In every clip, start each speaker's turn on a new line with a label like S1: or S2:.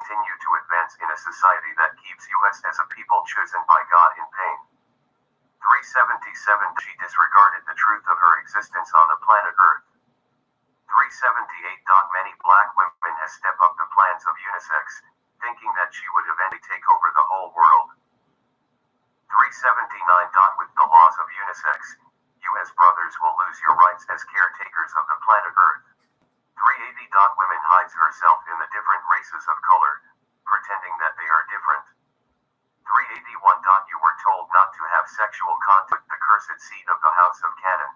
S1: continue to advance in a society that keeps us as a people chosen by God in pain. 377 She disregarded the truth of her existence on the planet Earth. 378 Many black women has stepped up the plans of unisex, thinking that she would eventually take over the whole world. 379 With the laws of unisex, you as brothers will lose your rights as caretakers of the planet Earth. 380 Women hides herself in the different races of color, pretending that they are different. 381 You were told not to have sexual contact, the cursed seed of the house of Canaan.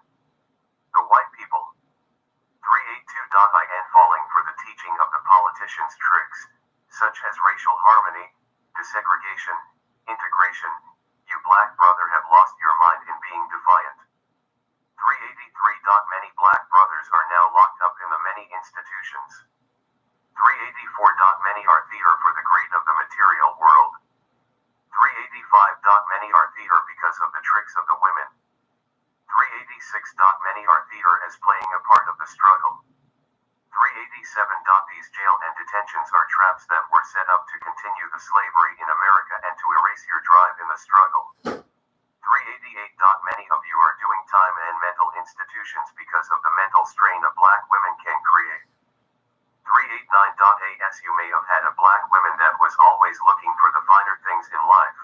S1: The white people. 382 I am falling for the teaching of the politicians' tricks, such as racial harmony, desegregation, integration. You black brother have lost your mind in being defiant. 383 Many black brothers are now locked up in the many institutions. 384 Many are theater for the greed of the material world. 385 Many are theater because of the tricks of the women. 386 Many are theater as playing a part of the struggle. 387 These jail and detentions are traps that were set up to continue the slavery in America and to erase your drive in the struggle. 388 Many of you are doing time in mental institutions because of the mental strain a black women can create. 389 As you may have had a black woman that was always looking for the finer things in life.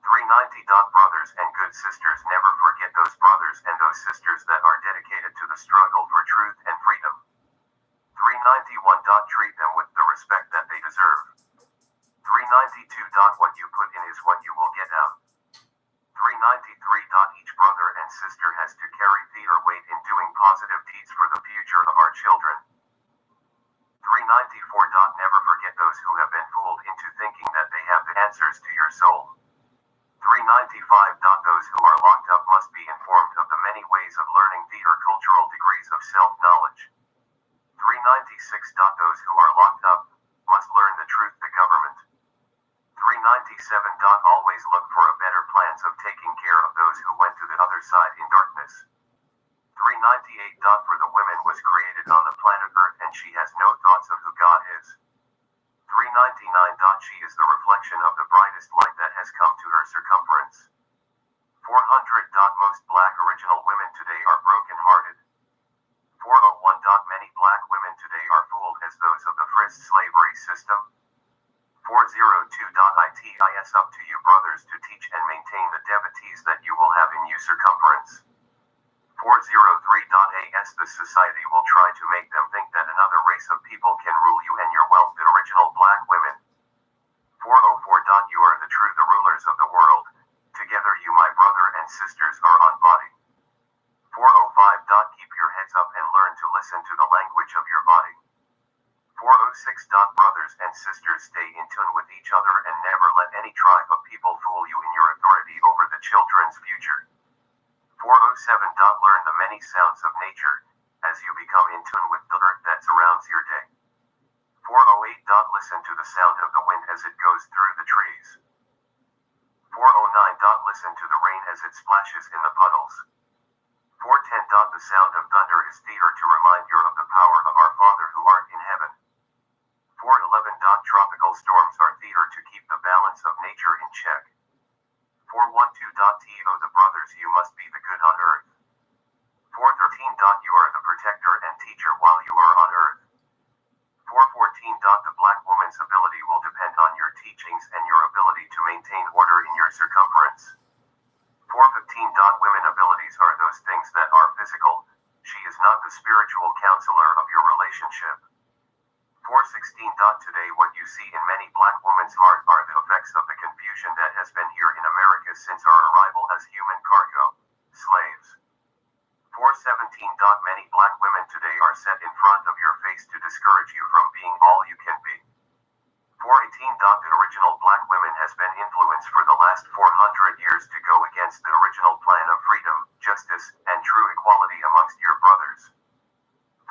S1: 390 Brothers and good sisters, never forget those brothers and those sisters that are dedicated to the struggle for truth and freedom. 391 Treat them with the respect that they deserve. 392 What you put in is what you will get out. 393 Each brother and sister has to carry theater weight in doing positive deeds for the future of our children. 394 Never forget those who have been fooled into thinking that they have the answers to your soul. 395 Those who are locked up must be informed of the many ways of learning theater cultural degrees of self-knowledge. 396 Those who are locked up must learn the truth the government. 397 Always look for a better plans of taking care of those who went to the other side in darkness. 398 For the woman was created on the planet Earth and she has no thoughts of who God is. 399 She is the reflection of the brightest light that has come to her circumference. 400 Most black original women today are broken-hearted. 401 Many black women today are fooled as those of the first slavery system. 402 It is up to you brothers to teach and maintain the devotees that you will have in you circumference. 403 As the society will try to make them think that another race of people can rule you and your wealth, the original black women. 404 You are the true the rulers of the world. Together you my brother and sisters are on body. 405 Keep your heads up and learn to listen to the language of your body. 406 Brothers and sisters, stay in tune with each other and never let any tribe of people fool you in your authority over the children's future. 407 Learn the many sounds of nature, as you become in tune with the earth that surrounds your day. 408 Listen to the sound of the wind as it goes through the trees. 409 Listen to the rain as it splashes in the puddles. 410 The sound of thunder is theater to remind you of the power of our Father who art in heaven. 411 Tropical storms are theater to keep the balance of nature in check. 412 To the brothers, you must be the good on earth. 413 You are the protector and teacher while you are on earth. 414 The black woman's ability will depend on your teachings and your ability to maintain order in your circumference. 415 Women abilities are those things that are physical. She is not the spiritual counselor of your relationship. 416 Today what you see in many black women's heart are the effects of the confusion that has been here in America since our arrival as human cargo, slaves. 417 Many black women today are set in front of your face to discourage you from being all you can be. 418 The original black women has been influenced for the last 400 years to go against the original plan of freedom, justice, and true equality amongst your brothers.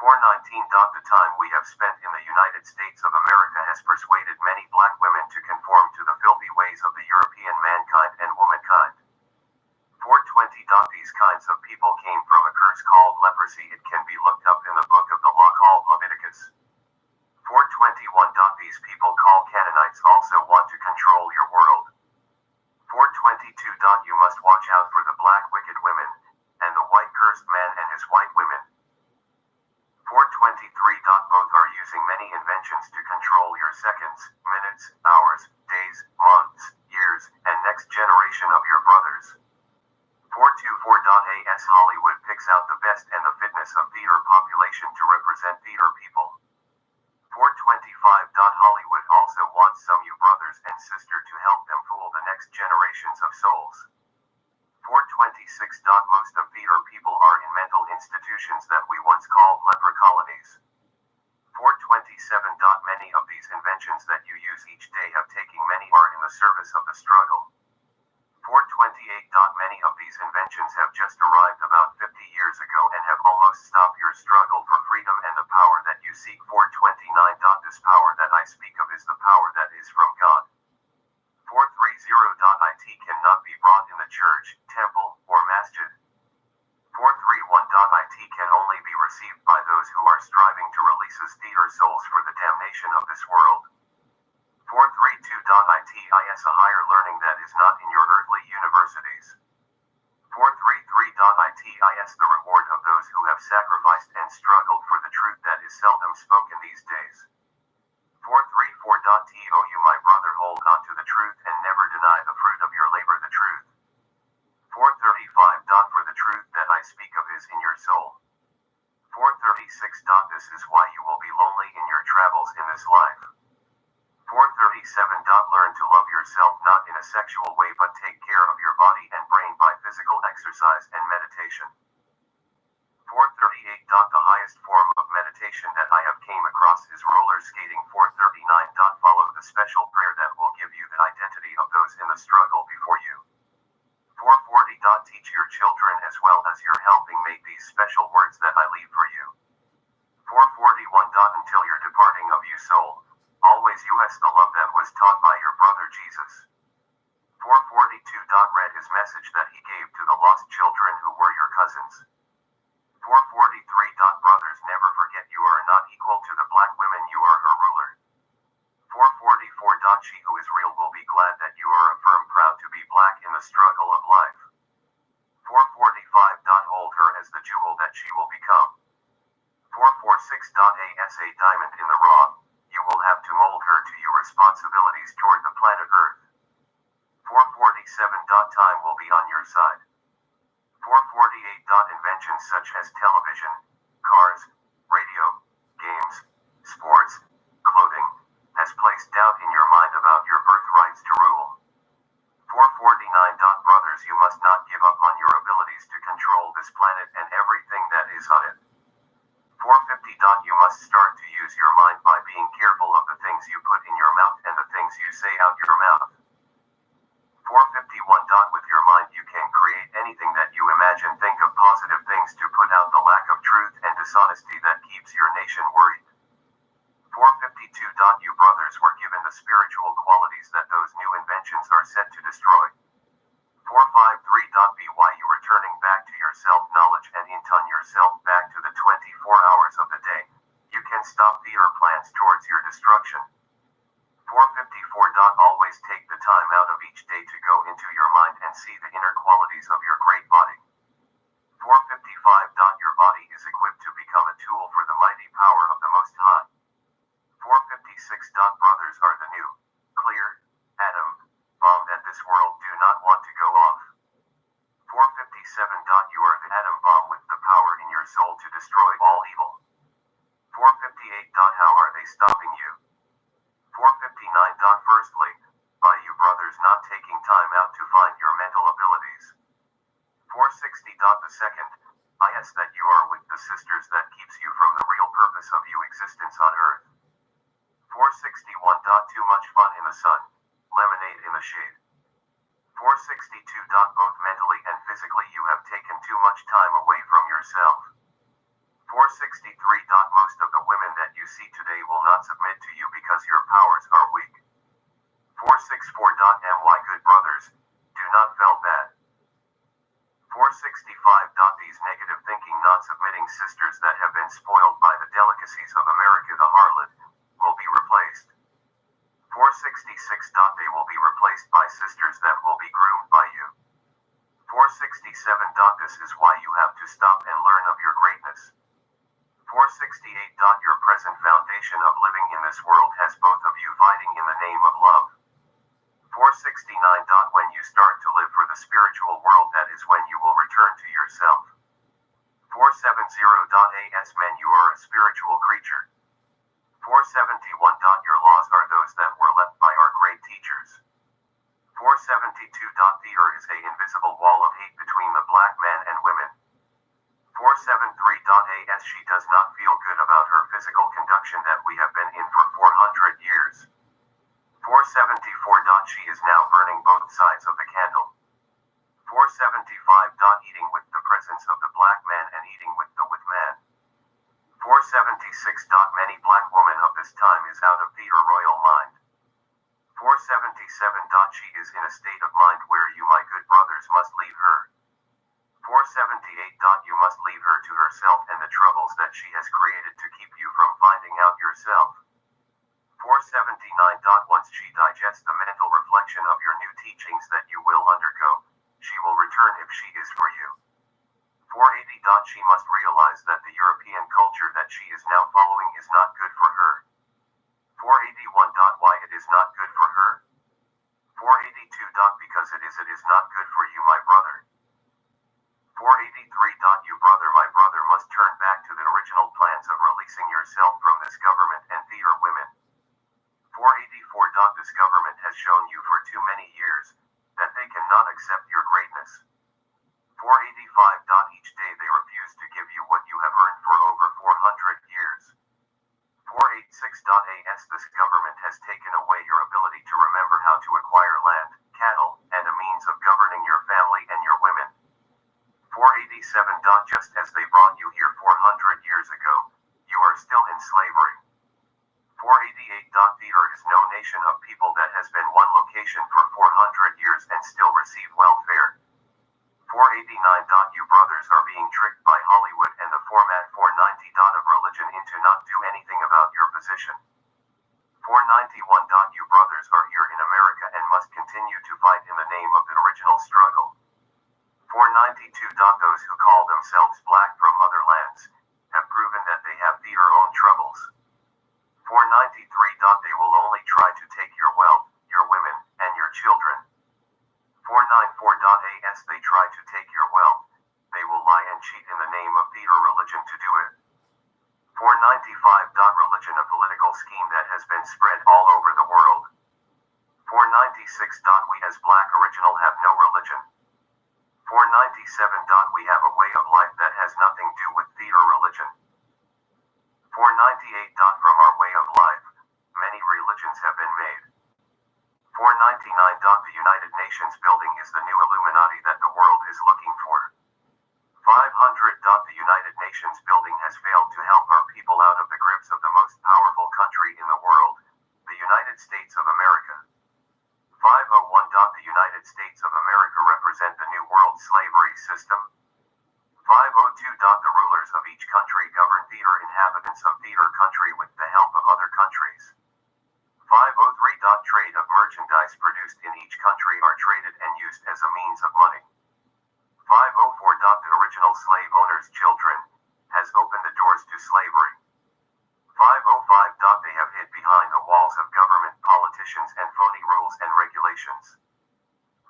S1: 419 The time we have spent in the United States of America has persuaded many black women to conform to the filthy ways of the European mankind and womankind. 420 These kinds of people came from a curse called leprosy. It can be looked up in the book of the law called Leviticus. 421 These people call all Canaanites also want to control your world. 422. You must watch out for the black wicked women, and the white cursed man and his white women. 423. Both are using many inventions to control your seconds, minutes, hours, days, months, years, and next generation of your brothers. 424. As Hollywood picks out the best and the fitness of theater population to represent theater people. 425. Hollywood also wants some you brothers and sister to help them fool the next generations of souls. 426. Most of theater people are in mental institutions that we once called leper colonies. 427. Many of these inventions that you use each day have taken many are in the service of the struggle. 428. Many of these inventions have just arrived about 50 years ago and have almost stopped your struggle for freedom and the power that you seek. 429. This power that I speak of is the power that is from God. 430. It cannot be brought in the church, temple, or masjid. 431. It can only be received by those who are striving to release us theater souls for the damnation of this world. 432. It is a higher learning that is not in your earthly universities. 433. It is the reward of those who have sacrificed and struggled for the truth that is seldom spoken these days. 434. You my brother hold on to the truth and never deny the fruit of your labor the truth. 435. For the truth that I speak of is in your soul. 436. This is why you will be lonely in your travels in this life. 437. Learn to love yourself not in a sexual way but take care of your body and brain by physical exercise and meditation. 438. The highest form of meditation that I have came across is roller skating. 439. Follow the special prayer that will give you the identity of those in the struggle before you. 440. Teach your children as well as your helping make these special words that I leave for you. 441. Until your departing of you soul, always use the love that was taught by your brother Jesus. 442. Read his message that he gave to the lost children who were your cousins. 443. Brothers never forget you are not equal to the black women, you are her ruler. 444. She who is real will be glad that you are affirm proud to be black in the struggle of life. 445. Hold her as the jewel that she will become. 446. As a diamond in the raw, you will have to mold her to your responsibilities toward the planet Earth. 447. Time will be on your side. 448. Inventions such as television, cars, radio, games, sports, clothing, has placed doubt in your mind about your birthrights to rule. 449. Brothers, you must not give up on your abilities to control this planet and everything that is on it. 450. You must start to use your mind by being careful of the things you put in your mouth and the things you say out your mouth. 451. With your mind you can create anything that you imagine. Think of positive things to put out the lack of truth and dishonesty that keeps your nation worried. 452. You brothers were given the spiritual qualities that those new inventions are set to destroy. 453. Be why you returning back to your self-knowledge and intune yourself back to the 24 hours of the day. You can stop theater plans towards your destruction. 454. Always take the time out of each day to go into your mind and see the inner qualities of your great body. 455. Your body is equipped to become a tool for the mighty power of the Most High. 456. Brothers are the new, clear, atom bomb that this world do not want to go off. 457. You are the atom bomb with the power in your soul to destroy all evil. 458. How are they stopping you? 459. Firstly, by you brothers not taking time out to find your mental abilities. 460. The second, is that you are with the sisters that keeps you from the real purpose of your existence on earth. 461. Too much fun in the sun, lemonade in the shade. 462. Both mentally and physically you have taken too much time away from yourself. 463. Most of the women that you see today will not submit to you because your powers are weak. 464. My good brothers, do not feel bad. 465. These negative thinking non-submitting sisters that have been spoiled by the delicacies of America the harlot, will be replaced. 466. They will be replaced by sisters that will be groomed by you. 467. This is why you have to stop and learn of your greatness. 468. Your present foundation of living in this world has both of you fighting in the name of love. 469. When you start to live for the spiritual world, that is when you will return to yourself. 470. As men, you are a spiritual creature. 471. Your laws are those that were left by our great teachers. 472. There is a invisible wall of hate between the black man and women. 473. As she does not feel good about her physical conduction that we have been in for 400 years. 474. She is now burning both sides of the candle. 475. Eating with the presence of the black man and eating with man. 476. Many black women of this time is out of theater royal mind. 477. She is in a state of mind where you, my good brothers, must leave her. 478. You must leave her to herself and the troubles that she has created to keep you from finding out yourself. 479. Once she digests the mental reflection of your new teachings that you will undergo, she will return if she is for you. 480. She must realize that the European culture that she is now following is not good for her. 481. Why it is not good for her? 482. Because it is not good for you, my brother. 483. You brother, my brother, must turn back to the original plans of releasing yourself from this government and theater women. 484. This government has shown you for too many years that they cannot accept your greatness. 485. Each day they refuse to give you what you have earned for over 400 years. 486. This government has taken away your ability to remember how to acquire land, cattle, and a means of governing your family and your women. 487. Just as they brought you here 400 years ago, you are still in slavery. 488. There is no nation of people that has been one location for 400 years and still receive welfare. 489. You brothers are being tricked by Hollywood and the format 490. Of religion into not do anything about your position. 491. You brothers are here in America and must continue to fight in the name of the original struggle. 492. Those who call themselves black from other lands have proven that they have their own troubles. 493. They will only try to take your wealth, your women, and your children. 494. As they try to take your wealth, they will lie and cheat in the name of theater religion to do it. 495. Religion, a political scheme that has been spread all over the world. 496. We as black original have no religion. 497. We have a way of life that has nothing to do with theater religion. 498. From our way of life, many religions have been made. 499. The United Nations building is the new Illuminati that the world is looking for. 500. The United Nations building has failed to help our people out of the grips of the most powerful country in the world, the United States of America. 501. The United States of America represent the new world slavery system. 502. The rulers of each country govern theater inhabitants of theater country with the help of other countries. 503. Trade of merchandise produced in each country are traded and used as a means of money. 504. The original slave owners' children has opened the doors to slavery. 505. They have hid behind the walls of government, politicians, and phony rules and regulations.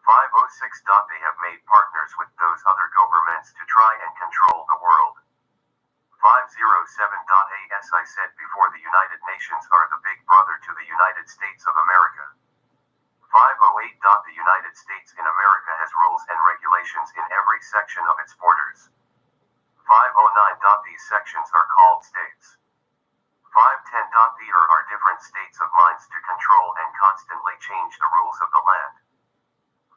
S1: 506. They have made partners with those other governments to try and control the world. 507. As I said before, the United Nations are the big brother to the United States of America. 508. The United States in America has rules and regulations in every section of its borders. 509. These sections are called states. 510. There are different states of minds to control and constantly change the rules of the land.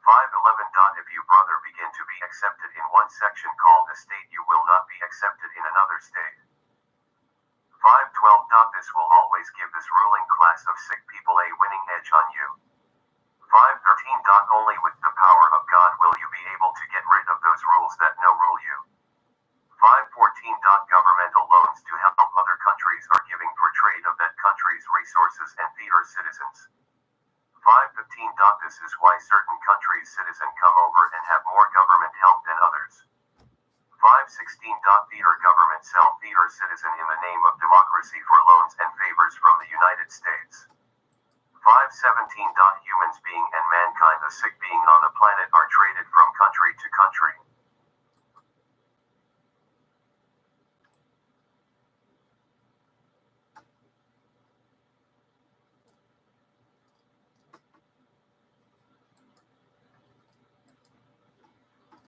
S1: 511. If you brother begin to be accepted in one section called a state, you will not be accepted in another state. 512. This will always give this ruling class of sick people a winning edge on you. 513. Only with the power of God will you be able to get rid of those rules that no rule you. 514. Governmental loans to help other countries are giving for trade of that country's resources and theater citizens. This is why certain countries' citizens come over and have more government help than others. 516. Theater government sell theater citizen in the name of democracy for loans and favors from the United States. 517. Humans being and mankind the sick being on the planet are traded from country to country.